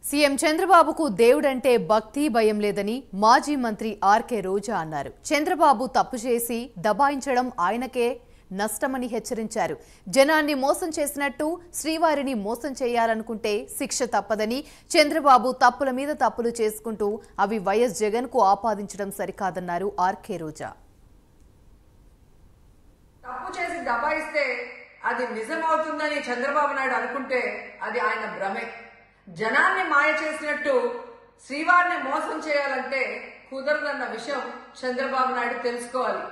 CM చంద్రబాబుకు దేవుడంటే భక్తి భయం లేదని మాజీ మంత్రి ఆర్కే రోజా అన్నారు. చంద్రబాబు తప్పు చేసి దబాయించడం ఆయనకే నష్టమని హెచ్చరించారు. జనాన్ని మోసం చేసినట్టు శ్రీవారిని మోసం చేయాలనుకుంటే శిక్ష తప్పదని, చంద్రబాబు తప్పుల మీద తప్పులు చేసుకుంటూ అవి వైఎస్ జగన్ కు ఆపాదించడం సరికాదన్నారు ఆర్కే రోజా. తప్పు చేసి దబాయిస్తే అది నిజమవుతుందని చంద్రబాబు నాయుడు అనుకుంటే అది ఆయన భ్రమే. జనాన్ని మాయ చేసినట్టు శ్రీవారిని మోసం చేయాలంటే కుదరదన్న విషయం చంద్రబాబు నాయుడు తెలుసుకోవాలి.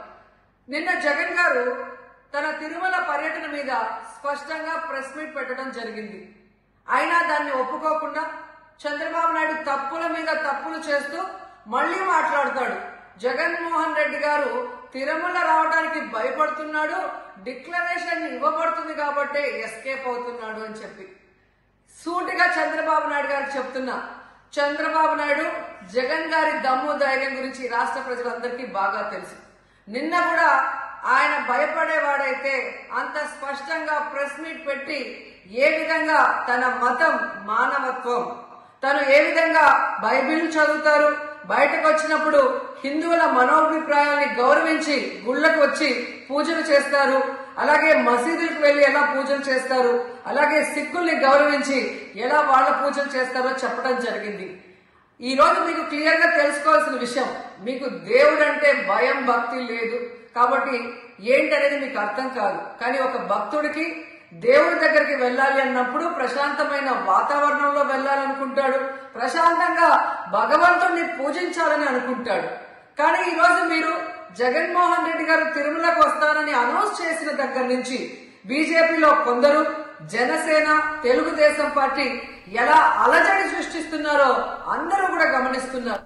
నిన్న జగన్ గారు తన తిరుమల పర్యటన మీద స్పష్టంగా ప్రెస్ మీట్ పెట్టడం జరిగింది. అయినా దాన్ని ఒప్పుకోకుండా చంద్రబాబు నాయుడు తప్పుల మీద తప్పులు చేస్తూ మళ్లీ మాట్లాడతాడు. జగన్మోహన్ రెడ్డి గారు తిరుమల రావడానికి భయపడుతున్నాడు, డిక్లరేషన్ ఇవ్వబడుతుంది కాబట్టి ఎస్కేప్ అవుతున్నాడు అని చెప్పి సూటిగా చంద్రబాబు నాయుడు గారికి చెప్తున్నా. చంద్రబాబు నాయుడు జగన్ గారి దమ్ము ధైర్యం గురించి రాష్ట్ర ప్రజలందరికీ బాగా తెలుసు. నిన్న కూడా ఆయన భయపడేవాడైతే అంత స్పష్టంగా ప్రెస్ మీట్ పెట్టి ఏ విధంగా తన మతం మానవత్వం, తను ఏ విధంగా బైబిల్ చదువుతారు, బయటకు వచ్చినప్పుడు హిందువుల మనోభిప్రాయాల్ని గౌరవించి గుళ్ళకు వచ్చి పూజలు చేస్తారు, అలాగే మసీదులకు వెళ్లి ఎలా పూజలు చేస్తారు, అలాగే సిక్కుల్ని గౌరవించి ఎలా వాళ్ళ పూజలు చేస్తారో చెప్పడం జరిగింది. ఈ రోజు మీకు క్లియర్ గా తెలుసుకోవాల్సిన విషయం, మీకు దేవుడు అంటే భయం భక్తి లేదు కాబట్టి ఏంటనేది మీకు అర్థం కాదు. కానీ ఒక భక్తుడికి దేవుడి దగ్గరికి వెళ్ళాలి అన్నప్పుడు ప్రశాంతమైన వాతావరణంలో వెళ్ళాలనుకుంటాడు, ప్రశాంతంగా భగవంతుడిని పూజించాలని అనుకుంటాడు. కానీ ఈ రోజు మీరు జగన్మోహన్ రెడ్డి గారు తిరుమలకు వస్తానని అనౌన్స్ చేసిన దగ్గర నుంచి బీజేపీలో కొందరు, జనసేన, తెలుగుదేశం పార్టీ ఎలా అలజడి సృష్టిస్తున్నారో అందరూ కూడా గమనిస్తున్నారు.